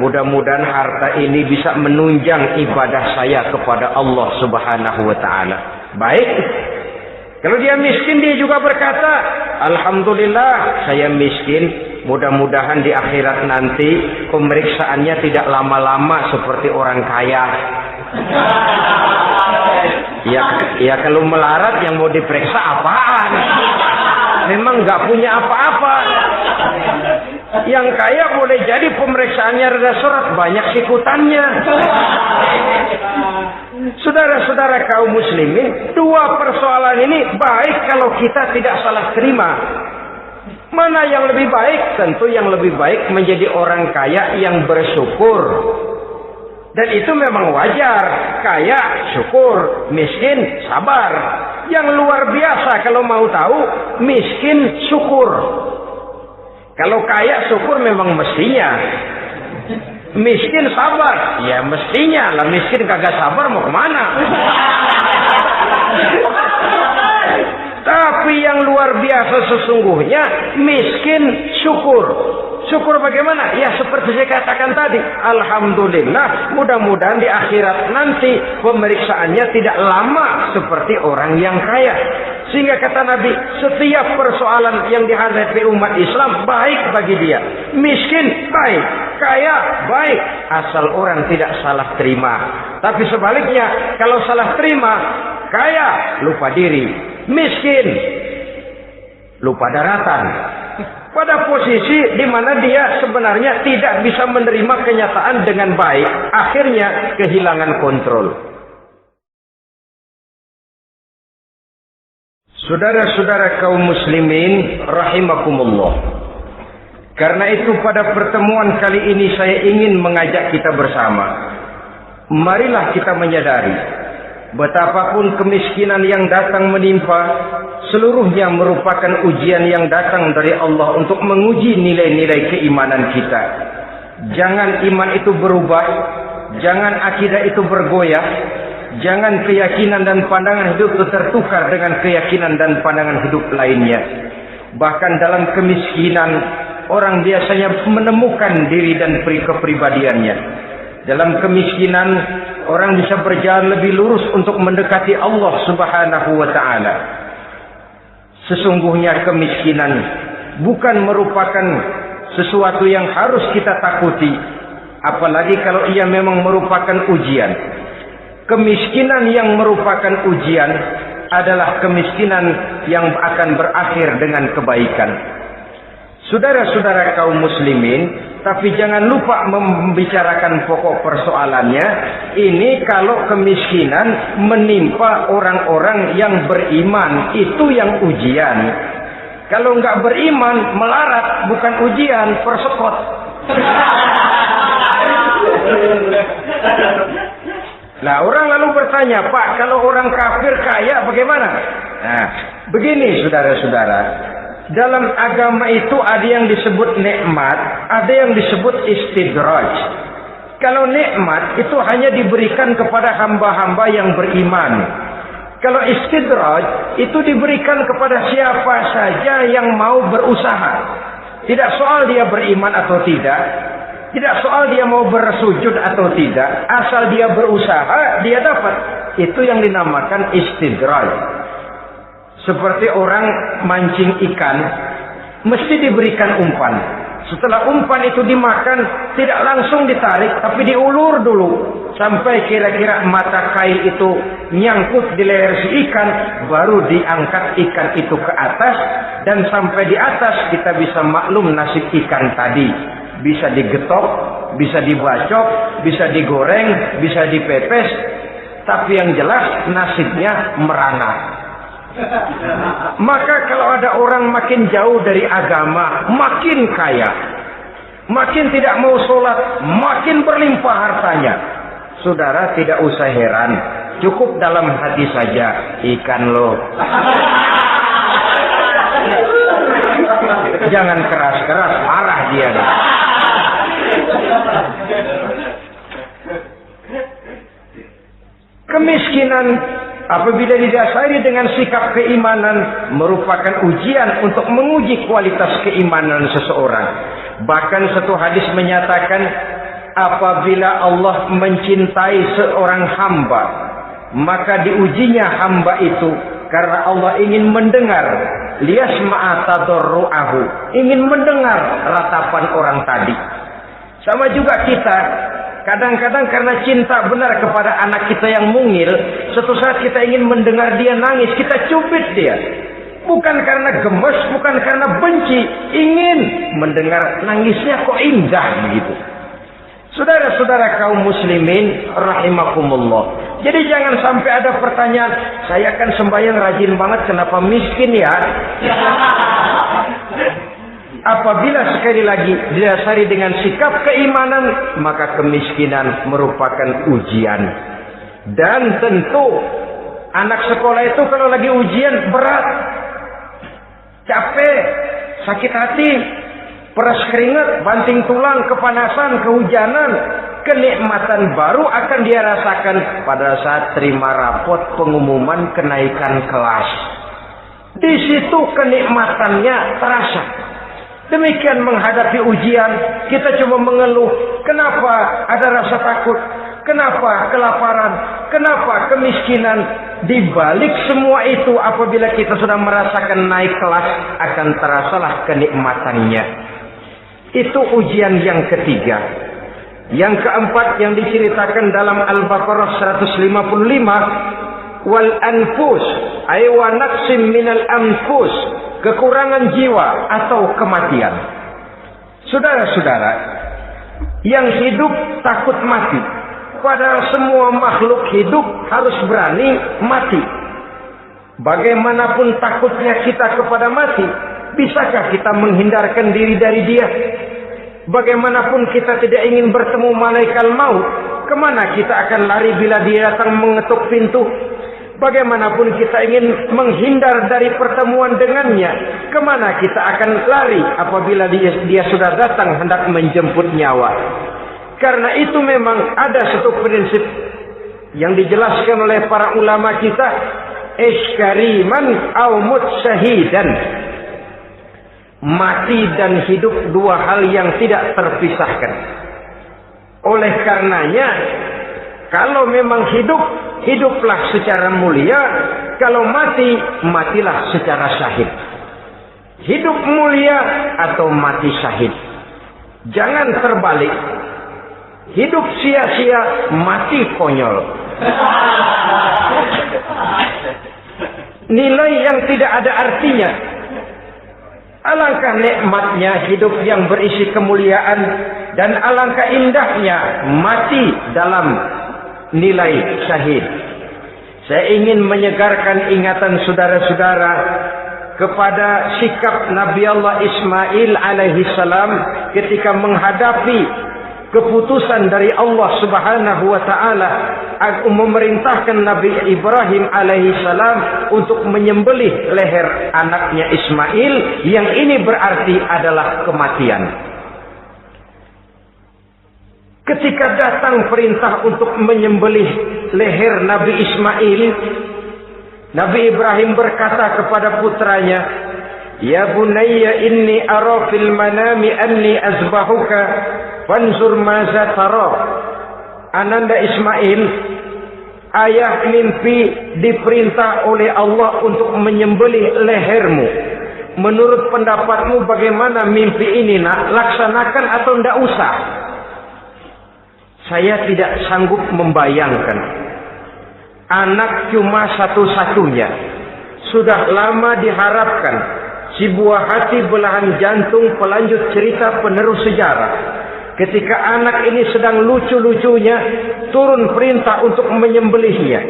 mudah-mudahan harta ini bisa menunjang ibadah saya kepada Allah Subhanahu wa taala. Baik. Kalau dia miskin, dia juga berkata, alhamdulillah saya miskin, mudah-mudahan di akhirat nanti pemeriksaannya tidak lama-lama seperti orang kaya. Ya kalau melarat yang mau diperiksa apaan? Memang nggak punya apa-apa. Yang kaya boleh jadi pemeriksaannya rada surat, banyak sikutannya. Saudara-saudara kaum muslimin, dua persoalan ini baik kalau kita tidak salah terima. Mana yang lebih baik? Tentu yang lebih baik menjadi orang kaya yang bersyukur. Dan itu memang wajar. Kaya syukur, miskin sabar. Yang luar biasa kalau mau tahu, miskin syukur. Kalau kaya syukur memang mestinya. Miskin sabar, ya mestinya lah. Miskin kagak sabar mau kemana? Tapi yang luar biasa sesungguhnya miskin syukur. Syukur bagaimana? Ya seperti saya katakan tadi, alhamdulillah, mudah-mudahan di akhirat nanti pemeriksaannya tidak lama seperti orang yang kaya. Sehingga kata Nabi, setiap persoalan yang dihadapi umat Islam baik bagi dia. Miskin baik, kaya baik, asal orang tidak salah terima. Tapi sebaliknya, kalau salah terima, kaya lupa diri, miskin lupa daratan. Pada posisi di mana dia sebenarnya tidak bisa menerima kenyataan dengan baik, akhirnya kehilangan kontrol. Saudara-saudara kaum muslimin rahimakumullah. Karena itu pada pertemuan kali ini saya ingin mengajak kita bersama. Marilah kita menyadari betapapun kemiskinan yang datang menimpa, seluruhnya merupakan ujian yang datang dari Allah untuk menguji nilai-nilai keimanan kita. Jangan iman itu berubah, jangan akidah itu bergoyah, jangan keyakinan dan pandangan hidup itu tertukar dengan keyakinan dan pandangan hidup lainnya. Bahkan dalam kemiskinan, orang biasanya menemukan diri dan kepribadiannya. Dalam kemiskinan, orang bisa berjalan lebih lurus untuk mendekati Allah Subhanahu wa taala. Sesungguhnya kemiskinan bukan merupakan sesuatu yang harus kita takuti, apalagi kalau ia memang merupakan ujian. Kemiskinan yang merupakan ujian adalah kemiskinan yang akan berakhir dengan kebaikan. Saudara-saudara kaum muslimin, tapi jangan lupa membicarakan pokok persoalannya. Ini kalau kemiskinan menimpa orang-orang yang beriman, itu yang ujian. Kalau nggak beriman, melarat, bukan ujian, persekot. Nah, orang lalu bertanya, Pak, kalau orang kafir kaya bagaimana? Nah, begini saudara-saudara, dalam agama itu ada yang disebut nikmat, ada yang disebut istidraj. Kalau nikmat itu hanya diberikan kepada hamba-hamba yang beriman. Kalau istidraj itu diberikan kepada siapa saja yang mau berusaha. Tidak soal dia beriman atau tidak. Tidak soal dia mau bersujud atau tidak. Asal dia berusaha, dia dapat. Itu yang dinamakan istidraj. Seperti orang mancing ikan, mesti diberikan umpan. Setelah umpan itu dimakan, tidak langsung ditarik, tapi diulur dulu. Sampai kira-kira mata kail itu nyangkut di leher si ikan, baru diangkat ikan itu ke atas. Dan sampai di atas kita bisa maklum nasib ikan tadi. Bisa digetok, bisa dibacok, bisa digoreng, bisa dipepes. Tapi yang jelas nasibnya merana. Maka kalau ada orang makin jauh dari agama, makin kaya, makin tidak mau sholat, makin berlimpah hartanya, saudara tidak usah heran, cukup dalam hati saja, ikan lo. Jangan keras-keras, marah dia. Kemiskinan apabila didasari dengan sikap keimanan merupakan ujian untuk menguji kualitas keimanan seseorang. Bahkan satu hadis menyatakan apabila Allah mencintai seorang hamba, maka diujinya hamba itu karena Allah ingin mendengar liyasma'a tadarru'ahu, ingin mendengar ratapan orang tadi. Sama juga kita, kadang-kadang karena cinta benar kepada anak kita yang mungil, suatu saat kita ingin mendengar dia nangis, kita cubit dia. Bukan karena gemes, bukan karena benci, ingin mendengar nangisnya kok indah begitu. Saudara-saudara kaum muslimin rahimakumullah. Jadi jangan sampai ada pertanyaan, saya kan sembahyang rajin banget, kenapa miskin ya? Apabila sekali lagi didasari dengan sikap keimanan, maka kemiskinan merupakan ujian. Dan tentu anak sekolah itu kalau lagi ujian berat, capek, sakit hati, peras keringat, banting tulang, kepanasan, kehujanan, kenikmatan baru akan dia rasakan pada saat terima rapot pengumuman kenaikan kelas. Di situ kenikmatannya terasa. Demikian menghadapi ujian, kita cuma mengeluh. Kenapa ada rasa takut? Kenapa kelaparan? Kenapa kemiskinan? Di balik semua itu, apabila kita sudah merasakan naik kelas, akan terasalah kenikmatannya. Itu ujian yang ketiga. Yang keempat yang diceritakan dalam Al-Baqarah 155, wal anfus ay wa naqsim minal anfus, kekurangan jiwa atau kematian. Saudara-saudara, yang hidup takut mati, padahal semua makhluk hidup harus berani mati. Bagaimanapun takutnya kita kepada mati, bisakah kita menghindarkan diri dari dia? Bagaimanapun kita tidak ingin bertemu malaikat maut, kemana kita akan lari bila dia datang mengetuk pintu? Bagaimanapun kita ingin menghindar dari pertemuan dengannya, kemana kita akan lari apabila dia sudah datang hendak menjemput nyawa? Karena itu memang ada satu prinsip yang dijelaskan oleh para ulama kita, iskariman au mut syahidan. Mati dan hidup dua hal yang tidak terpisahkan. Oleh karenanya, kalau memang hidup, hiduplah secara mulia. Kalau mati, matilah secara syahid. Hidup mulia atau mati syahid. Jangan terbalik. Hidup sia-sia, mati konyol. Nilai yang tidak ada artinya. Alangkah nikmatnya hidup yang berisi kemuliaan, dan alangkah indahnya mati dalam nilai syahid. Saya ingin menyegarkan ingatan saudara-saudara kepada sikap Nabi Allah Ismail alaihi salam ketika menghadapi keputusan dari Allah Subhanahu wa taala memerintahkan Nabi Ibrahim alaihi salam untuk menyembelih leher anaknya Ismail, yang ini berarti adalah kematian. Ketika datang perintah untuk menyembelih leher Nabi Ismail, Nabi Ibrahim berkata kepada putranya, "Ya bunayya inni ara fil manami anni azbahuka fanzur maza tara." Ananda Ismail, ayah mimpi diperintah oleh Allah untuk menyembelih lehermu. Menurut pendapatmu bagaimana mimpi ini, nak? Laksanakan atau tidak usah? Saya tidak sanggup membayangkan. Anak cuma satu-satunya. Sudah lama diharapkan. Si buah hati, belahan jantung, pelanjut cerita, penerus sejarah. Ketika anak ini sedang lucu-lucunya, turun perintah untuk menyembelihnya.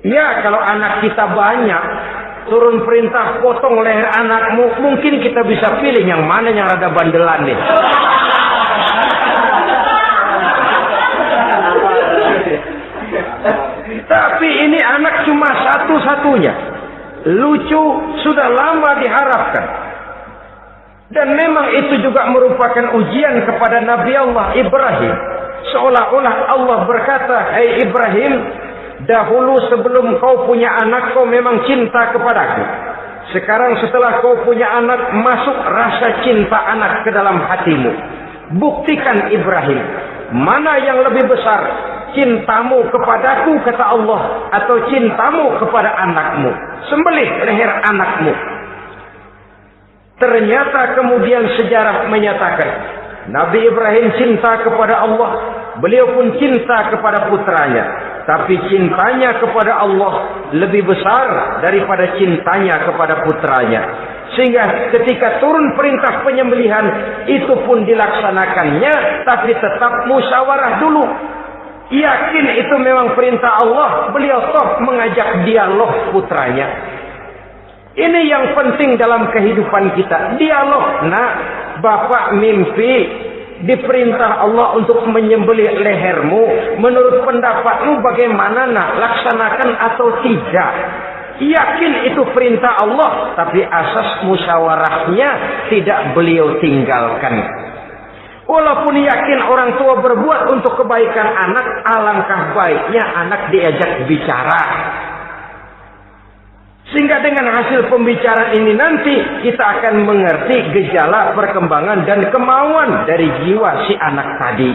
Ya, kalau anak kita banyak, turun perintah potong leher anakmu, mungkin kita bisa pilih yang mana yang rada bandelan nih. Tapi ini anak cuma satu-satunya. Lucu, sudah lama diharapkan. Dan memang itu juga merupakan ujian kepada Nabi Allah Ibrahim. Seolah-olah Allah berkata, "Hai Ibrahim, dahulu sebelum kau punya anak, kau memang cinta kepadaku. Sekarang setelah kau punya anak, masuk rasa cinta anak ke dalam hatimu. Buktikan Ibrahim, mana yang lebih besar, cintamu kepadaku, kata Allah, atau cintamu kepada anakmu. Sembelih leher anakmu." Ternyata kemudian sejarah menyatakan Nabi Ibrahim cinta kepada Allah, beliau pun cinta kepada putranya. Tapi cintanya kepada Allah lebih besar daripada cintanya kepada putranya. Sehingga ketika turun perintah penyembelihan, itu pun dilaksanakannya, tapi tetap musyawarah dulu. Yakin itu memang perintah Allah, beliau toh mengajak dialog putranya. Ini yang penting dalam kehidupan kita, dialog. Nah, bapak mimpi diperintah Allah untuk menyembelih lehermu. Menurut pendapatmu bagaimana, nak? Laksanakan atau tidak? Yakin itu perintah Allah, tapi asas musyawarahnya tidak beliau tinggalkan. Walaupun yakin orang tua berbuat untuk kebaikan anak, alangkah baiknya anak diajak bicara. Sehingga dengan hasil pembicaraan ini nanti kita akan mengerti gejala perkembangan dan kemauan dari jiwa si anak tadi.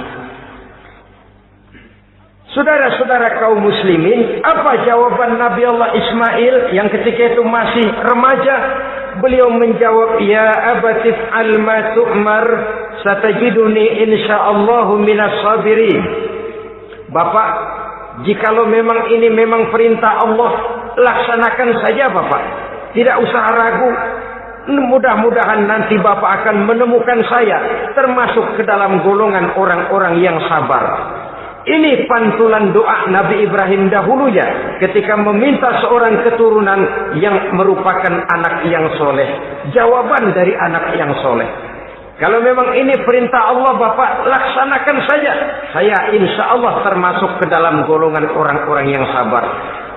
Saudara-saudara kaum muslimin, apa jawaban Nabi Allah Ismail yang ketika itu masih remaja? Beliau menjawab, "Ya abatif al-ma tu'mar, satajiduni insyaallahu minas sabirin." Bapak, jikalau memang ini memang perintah Allah, laksanakan saja Bapak. Tidak usah ragu. Mudah-mudahan nanti Bapak akan menemukan saya termasuk ke dalam golongan orang-orang yang sabar. Ini pantulan doa Nabi Ibrahim dahulunya ketika meminta seorang keturunan yang merupakan anak yang soleh. Jawaban dari anak yang soleh. Kalau memang ini perintah Allah, Bapak laksanakan saja. Saya insya Allah termasuk ke dalam golongan orang-orang yang sabar.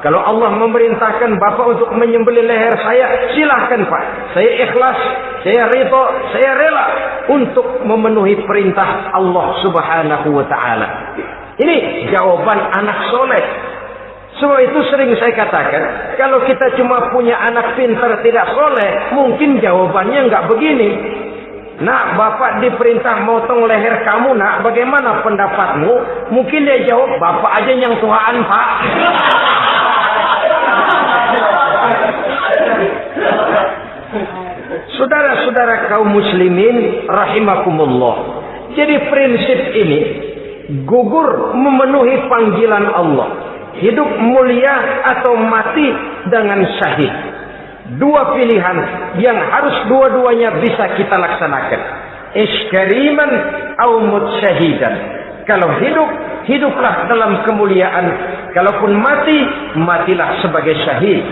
Kalau Allah memerintahkan Bapak untuk menyembelih leher saya, silahkan Pak. Saya ikhlas, saya ridho, saya rela untuk memenuhi perintah Allah Subhanahu wa ta'ala. Ini jawaban anak soleh. Sebab itu sering saya katakan, kalau kita cuma punya anak pintar tidak soleh, mungkin jawabannya nggak begini. "Nak, Bapak diperintah motong leher kamu, nak. Bagaimana pendapatmu?" Mungkin dia jawab, "Bapak aja yang Tuhan, Pak." Saudara-saudara kaum muslimin rahimakumullah. Jadi prinsip ini gugur memenuhi panggilan Allah. Hidup mulia atau mati dengan syahid. Dua pilihan yang harus dua-duanya bisa kita laksanakan. Iskariman au mutsyahidan. Kalau hidup, hiduplah dalam kemuliaan. Kalaupun mati, matilah sebagai syahid.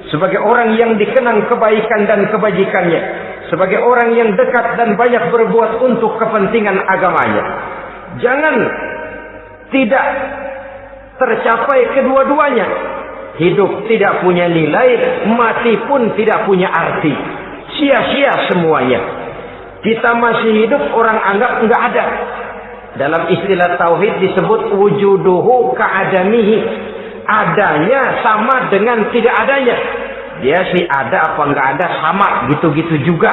Sebagai orang yang dikenang kebaikan dan kebajikannya. Sebagai orang yang dekat dan banyak berbuat untuk kepentingan agamanya. Jangan tidak tercapai kedua-duanya. Hidup tidak punya nilai, mati pun tidak punya arti. Sia-sia semuanya. Kita masih hidup, orang anggap enggak ada. Dalam istilah tauhid disebut wujuduhu ka'adamihi. Adanya sama dengan tidak adanya. Dia sih ada apa enggak ada sama, gitu-gitu juga.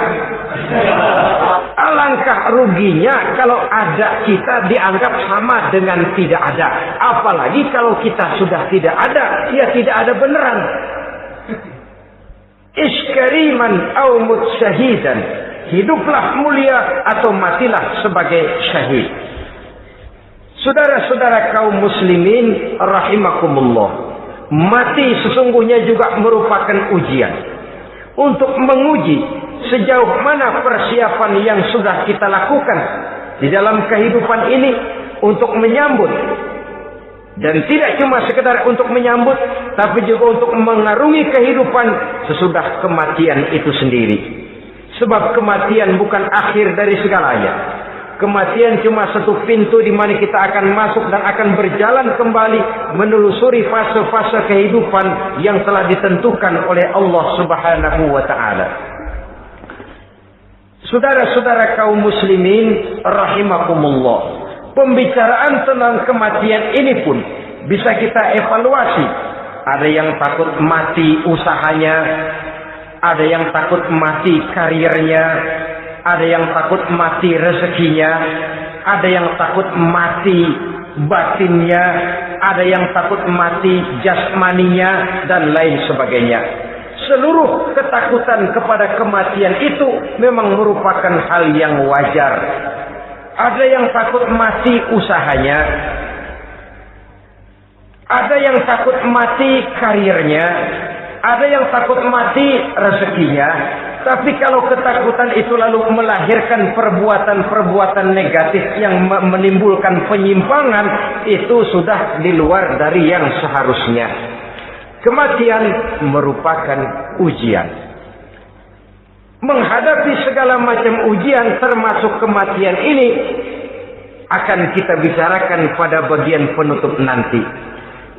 Alangkah ruginya kalau ada kita dianggap sama dengan tidak ada. Apalagi kalau kita sudah tidak ada, ya tidak ada beneran. Iskariman au mutsyahidan. Hiduplah mulia atau matilah sebagai syahid. Saudara-saudara kaum muslimin rahimakumullah. Mati sesungguhnya juga merupakan ujian. Untuk menguji sejauh mana persiapan yang sudah kita lakukan di dalam kehidupan ini untuk menyambut. Dan tidak cuma sekedar untuk menyambut, tapi juga untuk mengarungi kehidupan sesudah kematian itu sendiri. Sebab kematian bukan akhir dari segalanya. Kematian cuma satu pintu di mana kita akan masuk dan akan berjalan kembali menelusuri fase-fase kehidupan yang telah ditentukan oleh Allah Subhanahu wa taala. Saudara-saudara kaum muslimin rahimakumullah. Pembicaraan tentang kematian ini pun bisa kita evaluasi. Ada yang takut mati usahanya, ada yang takut mati karirnya, ada yang takut mati rezekinya, ada yang takut mati batinnya, ada yang takut mati jasmaninya, dan lain sebagainya. Seluruh ketakutan kepada kematian itu memang merupakan hal yang wajar. Ada yang takut mati usahanya, ada yang takut mati karirnya, ada yang takut mati rezekinya. Tapi kalau ketakutan itu lalu melahirkan perbuatan-perbuatan negatif yang menimbulkan penyimpangan, itu sudah di luar dari yang seharusnya. Kematian merupakan ujian. Menghadapi segala macam ujian termasuk kematian ini akan kita bicarakan pada bagian penutup nanti.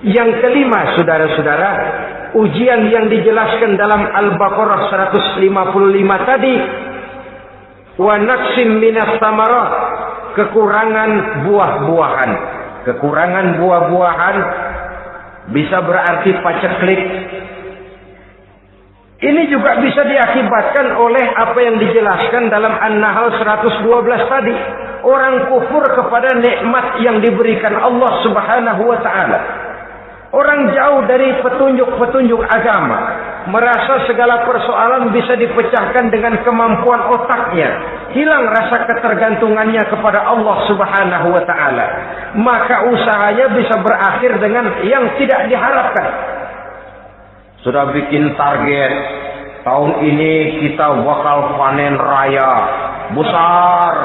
Yang kelima, saudara-saudara, ujian yang dijelaskan dalam Al-Baqarah 155 tadi, wa naqsim minas samarat, kekurangan buah-buahan. Kekurangan buah-buahan bisa berarti paceklik. Ini juga bisa diakibatkan oleh apa yang dijelaskan dalam An-Nahl 112 tadi. Orang kufur kepada nikmat yang diberikan Allah Subhanahu wa taala. Orang jauh dari petunjuk-petunjuk agama, merasa segala persoalan bisa dipecahkan dengan kemampuan otaknya, hilang rasa ketergantungannya kepada Allah Subhanahu wa taala. Maka usahanya bisa berakhir dengan yang tidak diharapkan. Sudah bikin target, tahun ini kita bakal panen raya besar.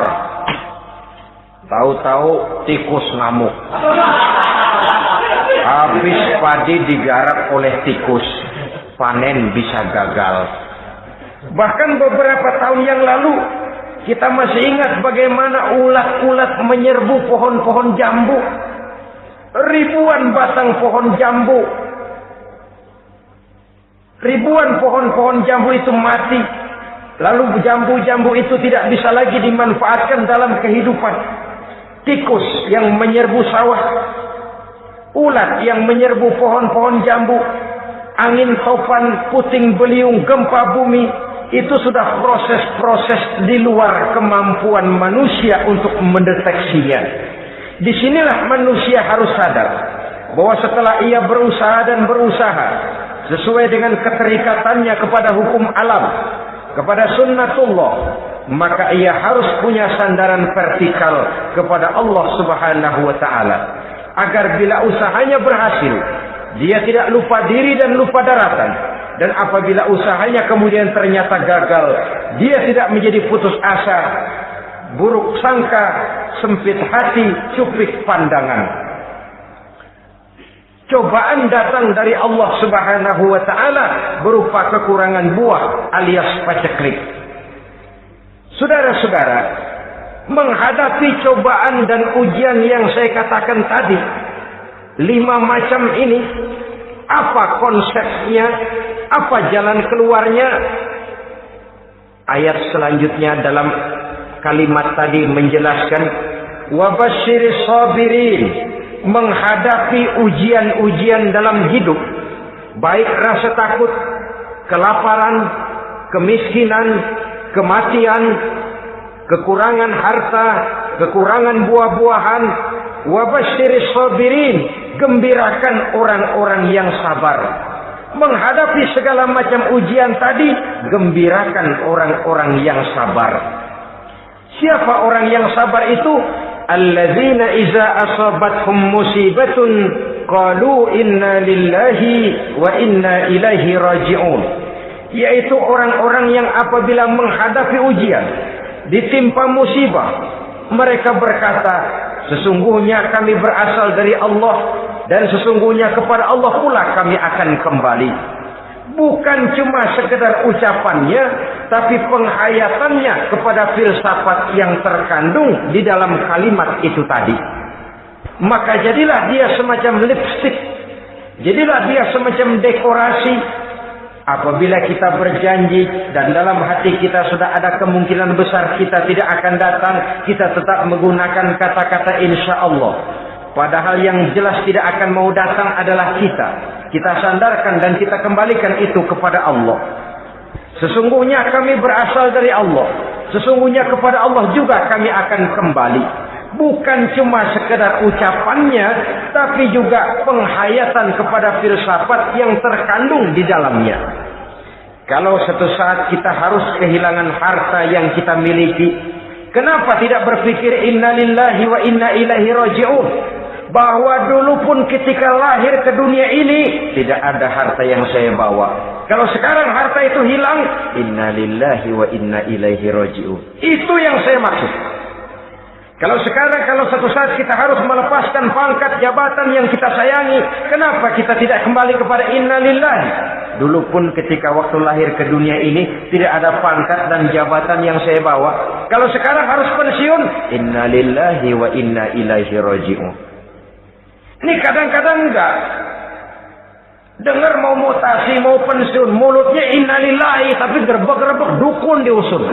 Tahu-tahu tikus ngamuk. Habis padi digarap oleh tikus, panen bisa gagal. Bahkan beberapa tahun yang lalu kita masih ingat bagaimana ulat-ulat menyerbu pohon-pohon jambu. Ribuan batang pohon jambu, ribuan pohon-pohon jambu itu mati. Lalu jambu-jambu itu tidak bisa lagi dimanfaatkan dalam kehidupan. Tikus yang menyerbu sawah, ulat yang menyerbu pohon-pohon jambu, angin topan, puting beliung, gempa bumi, itu sudah proses-proses di luar kemampuan manusia untuk mendeteksinya. Disinilah manusia harus sadar bahwa setelah ia berusaha dan berusaha sesuai dengan keterikatannya kepada hukum alam, kepada sunnatullah, maka ia harus punya sandaran vertikal kepada Allah Subhanahu wa taala. Agar bila usahanya berhasil, dia tidak lupa diri dan lupa daratan. Dan apabila usahanya kemudian ternyata gagal, dia tidak menjadi putus asa, buruk sangka, sempit hati, cuplik pandangan. Cobaan datang dari Allah Subhanahu wa taala berupa kekurangan buah alias paceklik. Saudara-saudara, menghadapi cobaan dan ujian yang saya katakan tadi, 5 macam ini, apa konsepnya, apa jalan keluarnya? Ayat selanjutnya dalam kalimat tadi menjelaskan, wabasyiris sabirin, menghadapi ujian-ujian dalam hidup, baik rasa takut, kelaparan, kemiskinan, kematian, kekurangan harta, kekurangan buah-buahan. Wabasyiris sabirin, gembirakan orang-orang yang sabar. Menghadapi segala macam ujian tadi, gembirakan orang-orang yang sabar. Siapa orang yang sabar itu? Alladzina iza asabathum musibatun qalu inna lillahi wa inna ilaihi raji'un. Yaitu orang-orang yang apabila menghadapi ujian, ditimpa musibah, mereka berkata, sesungguhnya kami berasal dari Allah dan sesungguhnya kepada Allah pula kami akan kembali. Bukan cuma sekedar ucapannya, tapi penghayatannya kepada filsafat yang terkandung di dalam kalimat itu tadi. Maka jadilah dia semacam lipstik, jadilah dia semacam dekorasi. Apabila kita berjanji dan dalam hati kita sudah ada kemungkinan besar kita tidak akan datang, kita tetap menggunakan kata-kata insya Allah. Padahal yang jelas tidak akan mau datang adalah kita. Kita sandarkan dan kita kembalikan itu kepada Allah. Sesungguhnya kami berasal dari Allah. Sesungguhnya kepada Allah juga kami akan kembali. Bukan cuma sekedar ucapannya, tapi juga penghayatan kepada filsafat yang terkandung di dalamnya. Kalau suatu saat kita harus kehilangan harta yang kita miliki, kenapa tidak berpikir inna lillahi wa inna ilaihi raji'un? Bahwa dulu pun ketika lahir ke dunia ini tidak ada harta yang saya bawa. Kalau sekarang harta itu hilang, inna lillahi wa inna ilaihi raji'un. Itu yang saya maksud. Kalau sekarang, kalau suatu saat kita harus melepaskan pangkat jabatan yang kita sayangi, kenapa kita tidak kembali kepada inna lillahi? Dulu pun ketika waktu lahir ke dunia ini tidak ada pangkat dan jabatan yang saya bawa. Kalau sekarang harus pensiun, inna lillahi wa inna ilaihi raji'un. Ini kadang-kadang enggak. Dengar mau mutasi, mau pensiun, mulutnya inna lillahi, tapi gerbek-gerbek dukun diusul.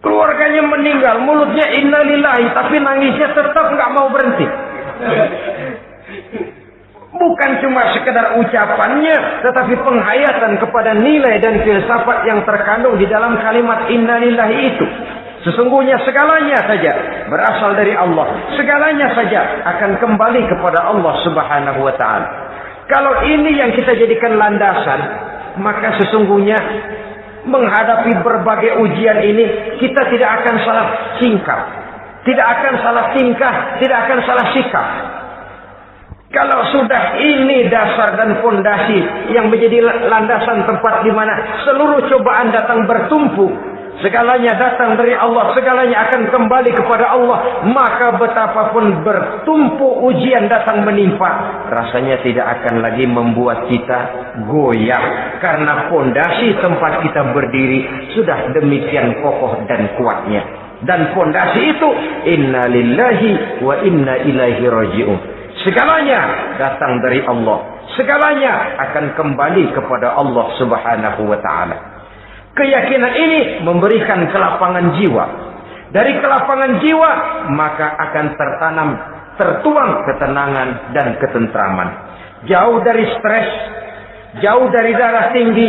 Keluarganya meninggal, mulutnya innalillahi, tapi nangisnya tetap nggak mau berhenti. Bukan cuma sekedar ucapannya, tetapi penghayatan kepada nilai dan filsafat yang terkandung di dalam kalimat innalillahi itu. Sesungguhnya segalanya saja berasal dari Allah. Segalanya saja akan kembali kepada Allah Subhanahu wa ta'ala. Kalau ini yang kita jadikan landasan, maka sesungguhnya menghadapi berbagai ujian ini kita tidak akan salah singkap, tidak akan salah tingkah, tidak akan salah sikap. Kalau sudah ini dasar dan fondasi yang menjadi landasan tempat di mana seluruh cobaan datang bertumpuk, segalanya datang dari Allah, segalanya akan kembali kepada Allah, maka betapapun bertumpuk ujian datang menimpa, rasanya tidak akan lagi membuat kita goyah, karena fondasi tempat kita berdiri sudah demikian kokoh dan kuatnya. Dan fondasi itu inna lillahi wa inna ilaihi raji'un. Segalanya datang dari Allah, segalanya akan kembali kepada Allah Subhanahu wa ta'ala. Keyakinan ini memberikan kelapangan jiwa. Dari kelapangan jiwa, maka akan tertuang ketenangan dan ketentraman. Jauh dari stres, jauh dari darah tinggi,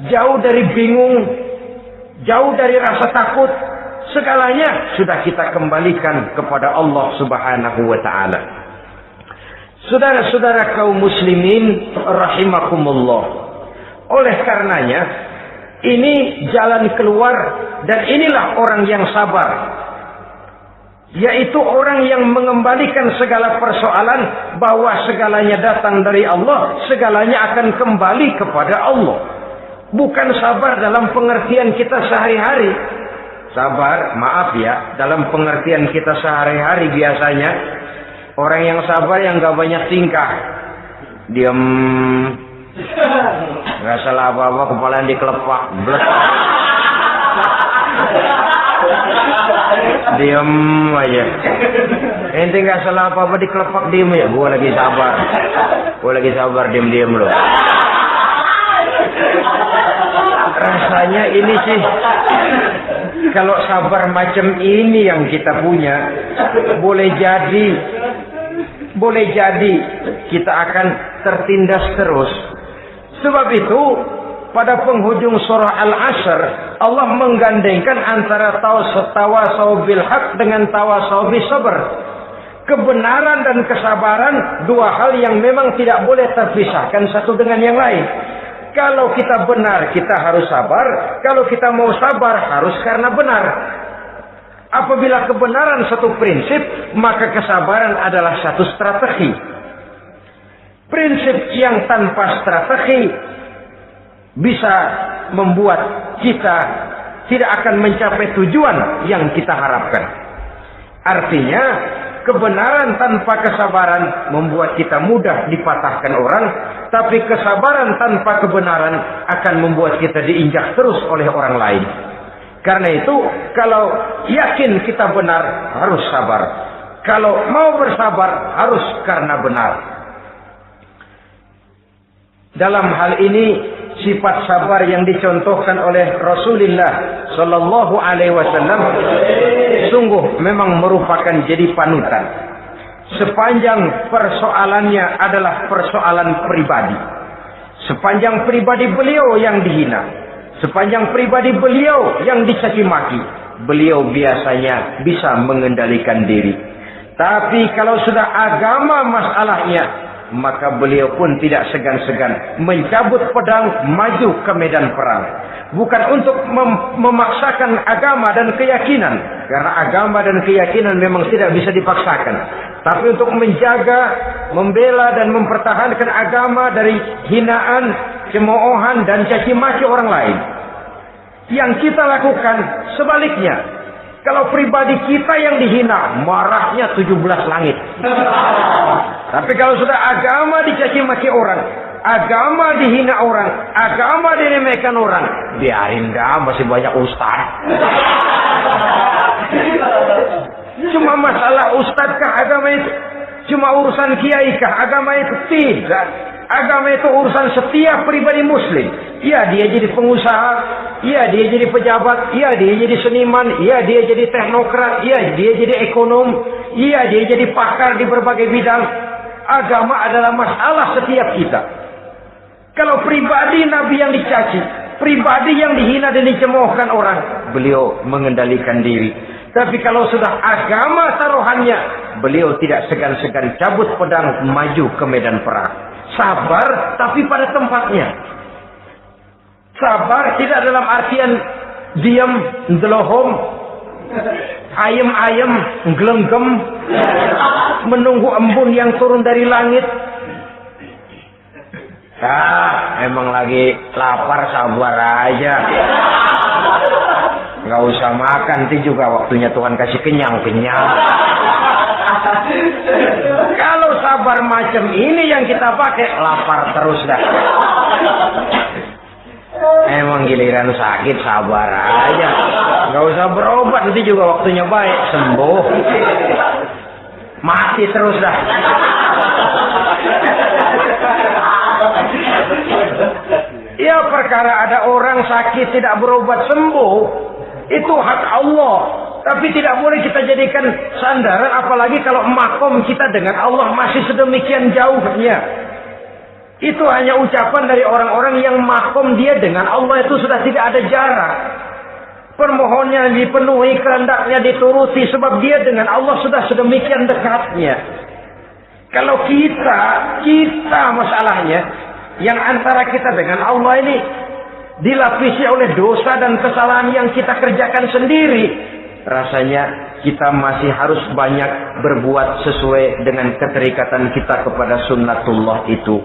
jauh dari bingung, jauh dari rasa takut. Segalanya sudah kita kembalikan kepada Allah Subhanahu wa ta'ala. Saudara-saudara kaum muslimin rahimakumullah. Oleh karenanya, ini jalan keluar dan inilah orang yang sabar. Yaitu orang yang mengembalikan segala persoalan bahwa segalanya datang dari Allah, segalanya akan kembali kepada Allah. Bukan sabar dalam pengertian kita sehari-hari. Sabar, maaf ya, dalam pengertian kita sehari-hari biasanya orang yang sabar yang gak banyak tingkah. Diam, Nggak salah apa-apa, kepala yang dikelepak. Diam aja. Ente nggak salah apa-apa dikelepak, diem ya. Gua lagi sabar, diem loh. Rasanya ini sih, kalau sabar macam ini yang kita punya, boleh jadi kita akan tertindas terus. Sebab itu pada penghujung surah Al-Asr, Allah menggandengkan antara tawasau bil haq dengan tawasau bis sabr. Kebenaran dan kesabaran, dua hal yang memang tidak boleh terpisahkan satu dengan yang lain. Kalau kita benar, kita harus sabar. Kalau kita mau sabar, harus karena benar. Apabila kebenaran satu prinsip, maka kesabaran adalah satu strategi. Prinsip yang tanpa strategi bisa membuat kita tidak akan mencapai tujuan yang kita harapkan. Artinya, kebenaran tanpa kesabaran membuat kita mudah dipatahkan orang, tapi kesabaran tanpa kebenaran akan membuat kita diinjak terus oleh orang lain. Karena itu, kalau yakin kita benar, harus sabar. Kalau mau bersabar, harus karena benar. Dalam hal ini, sifat sabar yang dicontohkan oleh Rasulullah Sallallahu Alaihi Wasallam sungguh memang merupakan jadi panutan. Sepanjang persoalannya adalah persoalan pribadi, sepanjang pribadi beliau yang dihina, sepanjang pribadi beliau yang dicaci maki, beliau biasanya bisa mengendalikan diri. Tapi kalau sudah agama masalahnya, maka beliau pun tidak segan-segan mencabut pedang, maju ke medan perang. Bukan untuk memaksakan agama dan keyakinan, karena agama dan keyakinan memang tidak bisa dipaksakan. Tapi untuk menjaga, membela dan mempertahankan agama dari hinaan, cemoohan dan caci maki orang lain. Yang kita lakukan sebaliknya. Kalau pribadi kita yang dihina, marahnya 17 langit. Tapi kalau sudah agama dicaci maki orang, agama dihina orang, agama diremehkan orang, biarin dah, masih banyak ustaz. Cuma masalah ustadkah agama itu? Cuma urusan kiaikah agama itu? Tidak. Agama itu urusan setiap pribadi muslim. Ya, dia jadi pengusaha, ya dia jadi pejabat, ya dia jadi seniman, ya dia jadi teknokrat, ya dia jadi ekonom, ya dia jadi pakar di berbagai bidang. Agama adalah masalah setiap kita. Kalau pribadi Nabi yang dicaci, pribadi yang dihina dan dicemoohkan orang, beliau mengendalikan diri. Tapi kalau sudah agama taruhannya, beliau tidak segan-segan cabut pedang, maju ke medan perang. Sabar, tapi pada tempatnya. Sabar tidak dalam artian diam, ndelohom, ayem-ayem, nggelenggem, menunggu embun yang turun dari langit. Emang lagi lapar, sabar aja. Nggak usah makan, nanti juga waktunya Tuhan kasih kenyang-kenyang. Kalau sabar macam ini yang kita pakai, lapar terus dah. Emang giliran sakit, sabar aja. Nggak usah berobat, nanti juga waktunya baik, sembuh. Mati terus dah. Ya, perkara ada orang sakit tidak berobat sembuh, itu hak Allah. Tapi tidak boleh kita jadikan sandaran, apalagi kalau makom kita dengan Allah masih sedemikian jauhnya. Itu hanya ucapan dari orang-orang yang makom dia dengan Allah itu sudah tidak ada jarak. Permohonannya dipenuhi, kehendaknya dituruti, sebab dia dengan Allah sudah sedemikian dekatnya. Kalau kita masalahnya, yang antara kita dengan Allah ini dilapisi oleh dosa dan kesalahan yang kita kerjakan sendiri, rasanya kita masih harus banyak berbuat sesuai dengan keterikatan kita kepada sunnatullah itu.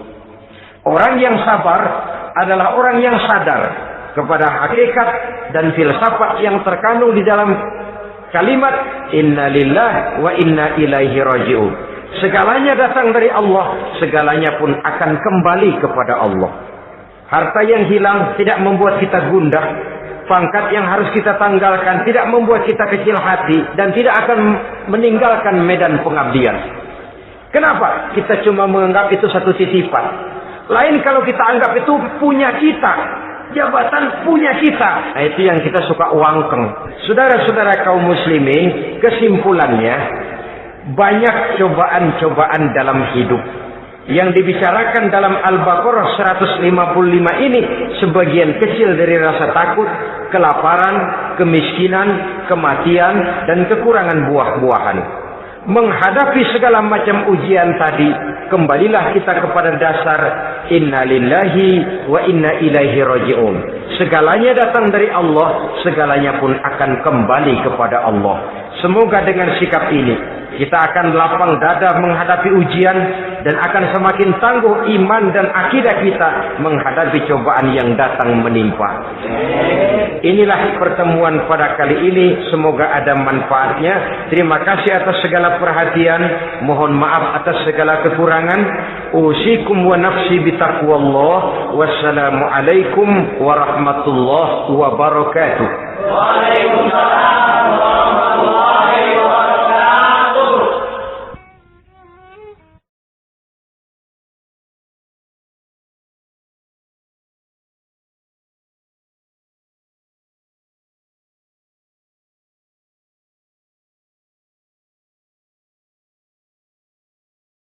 Orang yang sabar adalah orang yang sadar kepada hakikat dan filsafat yang terkandung di dalam kalimat inna lillahi wa inna ilaihi raji'un. Segalanya datang dari Allah, segalanya pun akan kembali kepada Allah. Harta yang hilang tidak membuat kita gundah, pangkat yang harus kita tanggalkan tidak membuat kita kecil hati, dan tidak akan meninggalkan medan pengabdian. Kenapa? Kita cuma menganggap itu satu titipan. Lain kalau kita anggap itu punya kita, jabatan punya kita. Nah, itu yang kita suka wangkeng. Saudara-saudara kaum muslimin, kesimpulannya, banyak cobaan-cobaan dalam hidup. Yang dibicarakan dalam Al-Baqarah 155 ini sebagian kecil dari rasa takut, kelaparan, kemiskinan, kematian, dan kekurangan buah-buahan. Menghadapi segala macam ujian tadi, kembalilah kita kepada dasar inna lillahi wa inna ilaihi raji'un. Segalanya datang dari Allah, segalanya pun akan kembali kepada Allah. Semoga dengan sikap ini kita akan lapang dada menghadapi ujian, dan akan semakin tangguh iman dan akidah kita menghadapi cobaan yang datang menimpa. Inilah pertemuan pada kali ini, semoga ada manfaatnya. Terima kasih atas segala perhatian, mohon maaf atas segala kekurangan. Usikum wa nafsi bitaqwallah. Wassalamualaikum warahmatullahi wabarakatuh. Waalaikumsalam.